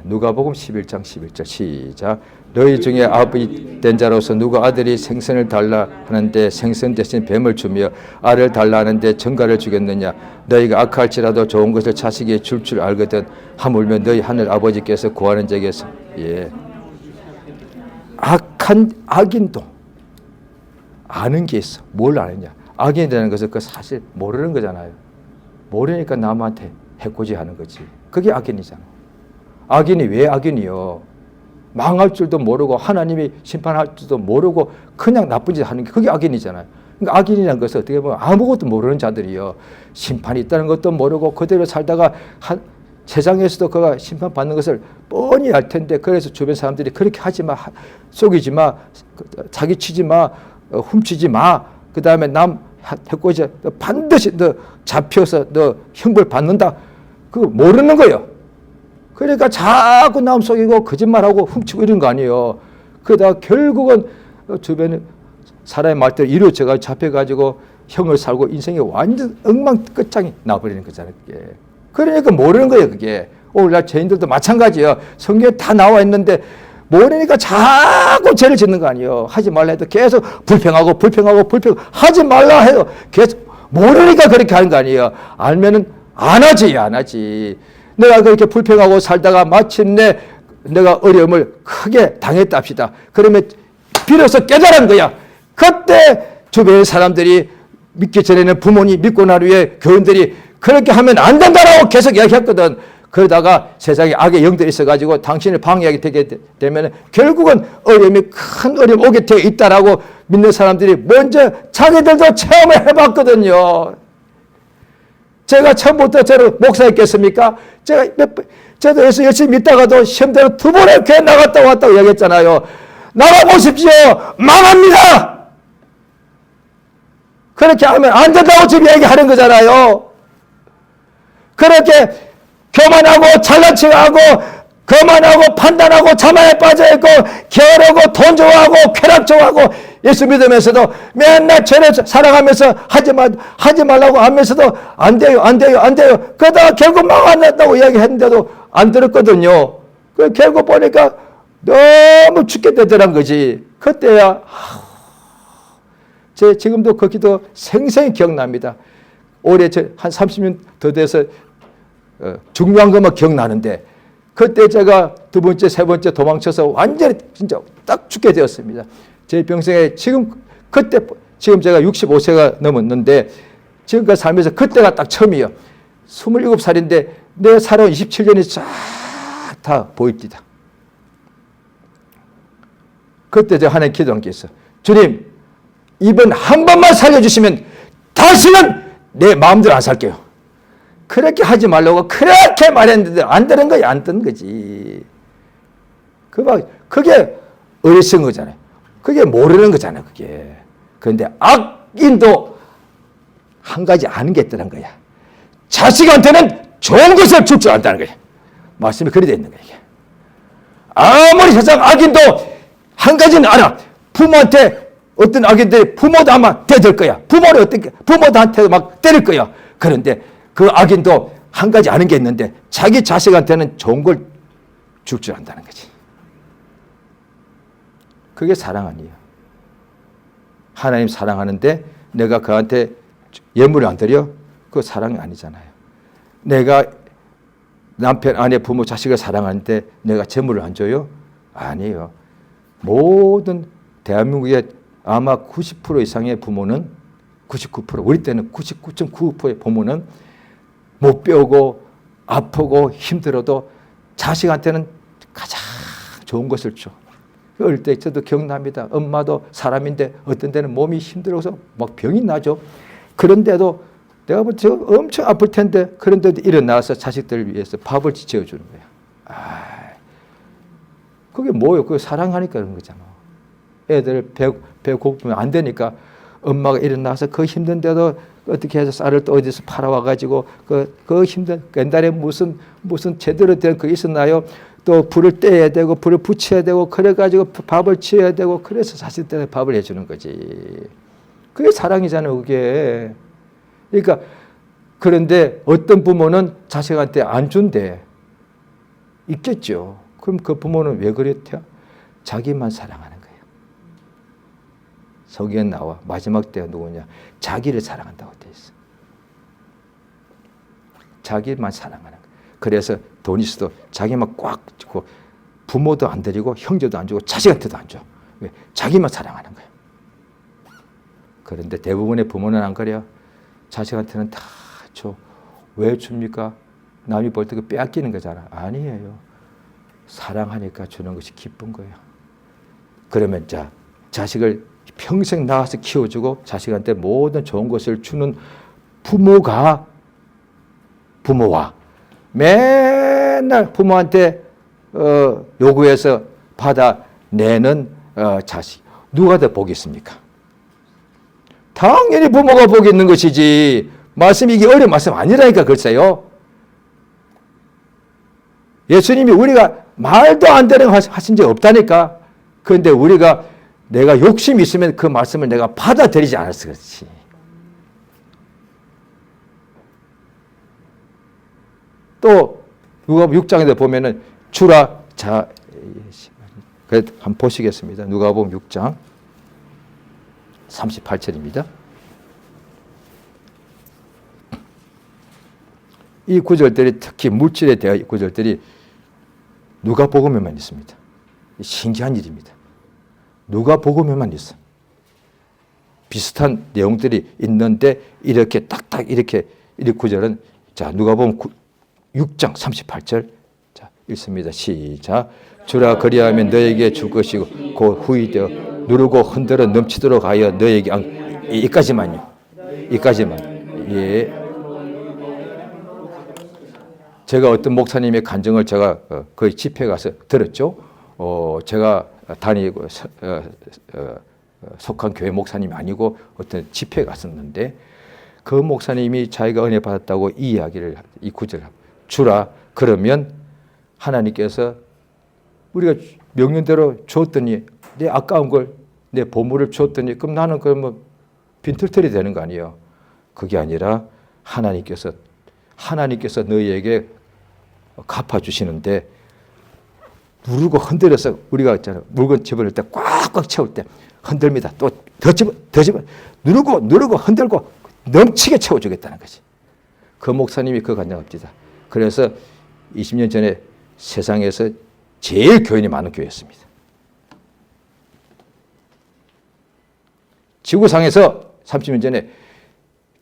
누가복음 11장 11절 시작. 너희 중에 아버지 된 자로서 누가 아들이 생선을 달라 하는데 생선 대신 뱀을 주며 알을 달라 하는데 전갈을 주겠느냐. 너희가 악할지라도 좋은 것을 자식에게 줄 알거든. 하물며 너희 하늘 아버지께서 구하는 자에게서 악인도 아는 게 있어. 뭘 아느냐. 악인이라는 것은 그 사실 모르는 거잖아요. 모르니까 남한테 해코지 하는 거지. 그게 악인이잖아. 악인이 왜 악인이요? 망할 줄도 모르고 하나님이 심판할 줄도 모르고 그냥 나쁜 짓 하는 게 그게 악인이잖아요. 그러니까 악인이라는 것은 어떻게 보면 아무것도 모르는 자들이요. 심판이 있다는 것도 모르고 그대로 살다가 세상에서도 그가 심판받는 것을 뻔히 알 텐데 그래서 주변 사람들이 그렇게 하지 마, 속이지 마, 사기치지 마, 훔치지 마. 그 다음에 남 해코지 반드시 너 잡혀서 너 형벌 받는다. 그거 모르는 거예요. 그러니까 자꾸 남 속이고 거짓말하고 훔치고 이런 거 아니에요. 그러다가 결국은 주변에 사람의 말대로 이루어져가지고 잡혀가지고 형을 살고 인생이 완전 엉망 끝장이 나버리는 거잖아요. 그게. 그러니까 모르는 거예요. 그게. 오늘날 죄인들도 마찬가지예요. 성경에 다 나와 있는데 모르니까 자꾸 죄를 짓는 거 아니에요. 하지 말라 해도 계속 불평하고 하지 말라 해도 계속 모르니까 그렇게 하는 거 아니에요. 알면은 안 하지. 내가 그렇게 불평하고 살다가 마침내 내가 어려움을 크게 당했다 합시다. 그러면 비로소 깨달은 거야. 그때 주변의 사람들이 믿기 전에는 부모님 믿고 난 후에 교인들이 그렇게 하면 안 된다라고 계속 이야기했거든. 그러다가 세상에 악의 영들이 있어가지고 당신을 방해하게 되게 되면 결국은 큰 어려움 오게 되어 있다라고 믿는 사람들이 먼저 자기들도 체험을 해봤거든요. 제가 처음부터 저를 목사였겠습니까? 저도 열심히 믿다가도 시험대로 2번을 교회 나갔다 왔다고 이야기했잖아요. 나가보십시오. 망합니다. 그렇게 하면 안 된다고 지금 얘기하는 거잖아요. 그렇게 교만하고 잘난척하고 거만하고 판단하고 자만에 빠져있고 게으르고 돈 좋아하고 쾌락 좋아하고 예수 믿으면서도 맨날 죄를 사랑하면서 하지 말라고 하면서도 안 돼요. 그러다가 결국 망한다고 이야기했는데도 안 들었거든요. 결국 보니까 너무 죽게 되더란 거지. 그때야 지금도 그 기도 생생히 기억납니다. 올해 한 30년 더 돼서 중요한 것만 기억나는데 그때 제가 2번째, 3번째 도망쳐서 완전히 진짜 딱 죽게 되었습니다. 제 평생에 지금 제가 65세가 넘었는데 지금까지 살면서 그때가 딱 처음이에요. 27살인데 내 살아온 27년이 쫙 다 보입니다. 그때 제가 하나님 기도한 게 있어요. 주님, 이번 한 번만 살려주시면 다시는 내 마음대로 안 살게요. 그렇게 하지 말라고 그렇게 말했는데 안 되는 거야. 안 되는 거지. 그게 어리석은 거잖아요. 그게 모르는 거잖아요. 그게. 그런데 악인도 한 가지 아는 게 있다는 거야. 자식한테는 좋은 것을 줄 줄 안다는 거야. 말씀이 그리 되어 있는 거야. 이게. 아무리 세상 악인도 한 가지는 알아. 부모한테 어떤 악인들이 부모도 아마 대들 거야. 부모를 어떻게, 부모한테도 막 때릴 거야. 그런데 그 악인도 한 가지 아는 게 있는데 자기 자식한테는 좋은 걸 줄 줄 안다는 거지. 그게 사랑 아니에요. 하나님 사랑하는데 내가 그한테 예물을 안 드려? 그거 사랑이 아니잖아요. 내가 남편, 아내, 부모, 자식을 사랑하는데 내가 재물을 안 줘요? 아니에요. 모든 대한민국의 아마 90% 이상의 부모는 99%, 우리 때는 99.9%의 부모는 못 배우고 아프고 힘들어도 자식한테는 가장 좋은 것을 줘. 어릴 때 저도 기억납니다. 엄마도 사람인데 어떤 때는 몸이 힘들어서 막 병이 나죠. 그런데도 내가 볼 때 엄청 아플 텐데 그런데도 일어나서 자식들을 위해서 밥을 지어주는 거야. 그게 뭐예요? 그게 사랑하니까 그런 거잖아. 애들 배고프면 안 되니까 엄마가 일어나서 그 힘든데도 어떻게 해서 쌀을 또 어디서 팔아와가지고 그 힘든 옛날에 무슨 제대로 된 거 있었나요? 또 불을 떼야 되고 불을 붙여야 되고 그래가지고 밥을 지어야 되고 그래서 자식들한테 밥을 해주는 거지. 그게 사랑이잖아요. 그게. 그러니까 그런데 어떤 부모는 자식한테 안 준대. 있겠죠. 그럼 그 부모는 왜 그랬대요? 자기만 사랑하는 거예요. 서기에 나와 마지막 때가 누구냐? 자기를 사랑한다고 돼 있어. 자기만 사랑하는 거예요. 그래서 돈 있어도 자기만 꽉 쥐고 부모도 안 드리고 형제도 안 주고 자식한테도 안 줘. 왜? 자기만 사랑하는 거예요. 그런데 대부분의 부모는 안 그래요. 자식한테는 다 줘. 왜 줍니까? 남이 볼 때 그 빼앗기는 거잖아. 아니에요. 사랑하니까 주는 것이 기쁜 거예요. 그러면 자식을 평생 낳아서 키워주고 자식한테 모든 좋은 것을 주는 부모와 맨날 부모한테 요구해서 받아내는 자식. 누가 더 복이 있습니까? 당연히 부모가 복이 있는 것이지. 말씀이 이게 어려운 말씀 아니라니까 글쎄요. 예수님이 우리가 말도 안 되는 거 하신 적 없다니까. 그런데 우리가 내가 욕심이 있으면 그 말씀을 내가 받아들이지 않았어 그렇지. 또 누가복음 6장에 보면은 주라 한번 보시겠습니다. 누가복음 6장 38절입니다. 이 구절들이 특히 물질에 대한 구절들이 누가복음에만 있습니다. 신기한 일입니다. 누가복음에만 있어. 비슷한 내용들이 있는데 이렇게 딱딱 이렇게 이 구절은 누가복음 6장 38절 읽습니다. 시작. 주라 그리하면 너에게 줄 것이고 곧 후이 되어 누르고 흔들어 넘치도록 하여 너에게 이까지만요. 이까지만. 예. 제가 어떤 목사님의 간증을 제가 거의 집회에 가서 들었죠. 제가 다니고 속한 교회 목사님이 아니고 어떤 집회에 갔었는데 그 목사님이 자기가 은혜 받았다고 이 이야기를 이 구절을 주라 그러면 하나님께서 우리가 명령대로 줬더니 내 아까운 걸 내 보물을 줬더니 그럼 나는 그러면 빈털털이 되는 거 아니에요. 그게 아니라 하나님께서 너희에게 갚아주시는데 누르고 흔들어서 우리가 있잖아요. 물건 집어넣을 때 꽉꽉 채울 때 흔들니다. 또 더 집어 누르고 흔들고 넘치게 채워주겠다는 거지. 그 목사님이 그 간증합니다. 그래서 20년 전에 세상에서 제일 교인이 많은 교회였습니다. 지구상에서 30년 전에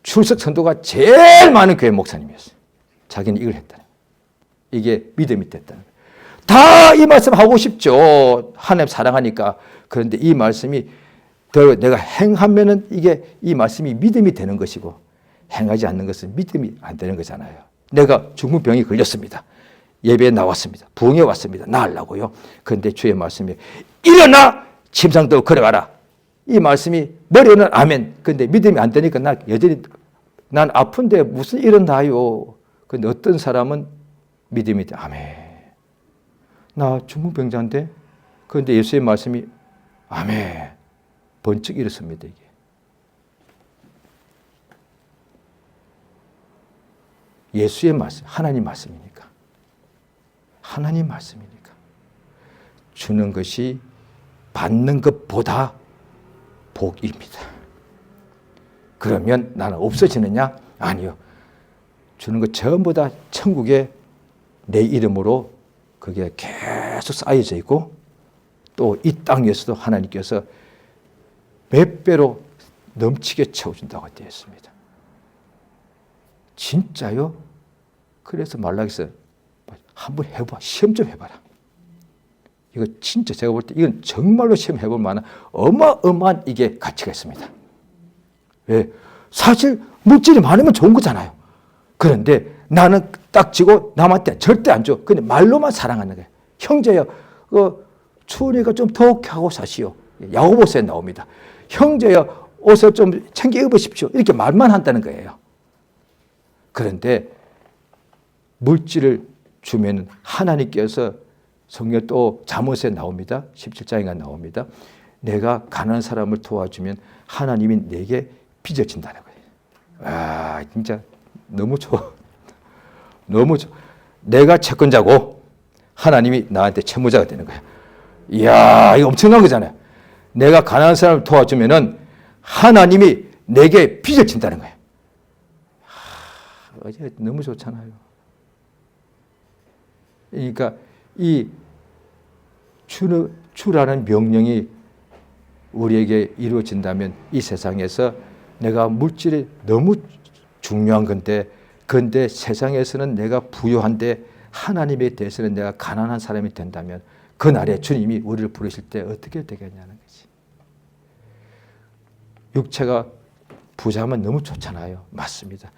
출석 선도가 제일 많은 교회 목사님이었어요. 자기는 이걸 했다는 거예요. 이게 믿음이 됐다는 거예요. 다 이 말씀 하고 싶죠. 하나님 사랑하니까. 그런데 이 말씀이 내가 행하면은 이게 이 말씀이 믿음이 되는 것이고 행하지 않는 것은 믿음이 안 되는 거잖아요. 내가 중풍병이 걸렸습니다. 예배에 나왔습니다. 부흥에 왔습니다. 나으려고요. 그런데 주의 말씀이 일어나 침상도 걸어가라. 이 말씀이 머리는 아멘. 그런데 믿음이 안 되니까 여전히 난 아픈데 무슨 일어나요. 그런데 어떤 사람은 믿음이 돼. 아멘. 나 중풍병자인데 그런데 예수의 말씀이 아멘. 번쩍 일어섭니다. 이게. 예수의 말씀, 하나님 말씀이니까. 하나님 말씀이니까. 주는 것이 받는 것보다 복입니다. 그러면 나는 없어지느냐? 아니요. 주는 것 전부 다 천국에 내 이름으로 그게 계속 쌓여져 있고 또 이 땅에서도 하나님께서 몇 배로 넘치게 채워준다고 되어 있습니다. 진짜요? 그래서 말라기서 한번 해봐. 시험 좀 해봐라. 이거 진짜 제가 볼 때 이건 정말로 시험 해볼 만한 어마어마한 이게 가치가 있습니다. 왜? 사실 물질이 많으면 좋은 거잖아요. 그런데 나는 딱 지고 남한테 절대 안 줘. 근데 말로만 사랑하는 거예요. 형제여, 추우니까 좀 더욱해 하고 사시오. 야고보서에 나옵니다. 형제여, 옷을 좀 챙겨 입으십시오. 이렇게 말만 한다는 거예요. 그런데 물질을 주면 하나님께서 성경 또 잠언에 나옵니다. 17장인가 나옵니다. 내가 가난한 사람을 도와주면 하나님이 내게 빚을 진다는 거예요. 아, 진짜 너무 좋아. 너무 좋아. 내가 채권자고 하나님이 나한테 채무자가 되는 거야. 이야, 이거 엄청난 거잖아요. 내가 가난한 사람을 도와주면은 하나님이 내게 빚을 진다는 거예요. 어제 너무 좋잖아요. 그러니까 이 주라는 명령이 우리에게 이루어진다면 이 세상에서 내가 물질이 너무 중요한 건데 그런데 세상에서는 내가 부유한데 하나님에 대해서는 내가 가난한 사람이 된다면 그날에 주님이 우리를 부르실 때 어떻게 되겠냐는 거지. 육체가 부자면 너무 좋잖아요. 맞습니다.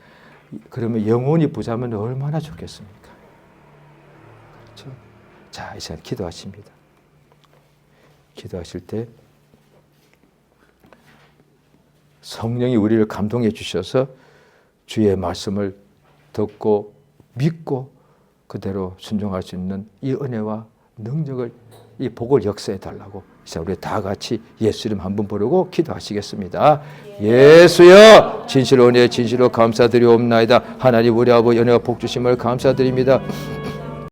그러면 영혼이 부자면 얼마나 좋겠습니까? 그렇죠? 자, 이 시간 기도하십니다. 기도하실 때 성령이 우리를 감동해 주셔서 주의 말씀을 듣고 믿고 그대로 순종할 수 있는 이 은혜와 능력을 이 복을 역사해 달라고 자, 우리 다 같이 예수 이름 한번 부르고 기도하시겠습니다. 예수여 진실로 은혜 진실로 감사드리옵나이다. 하나님 우리 아버지 은혜와 복 주심을 감사드립니다.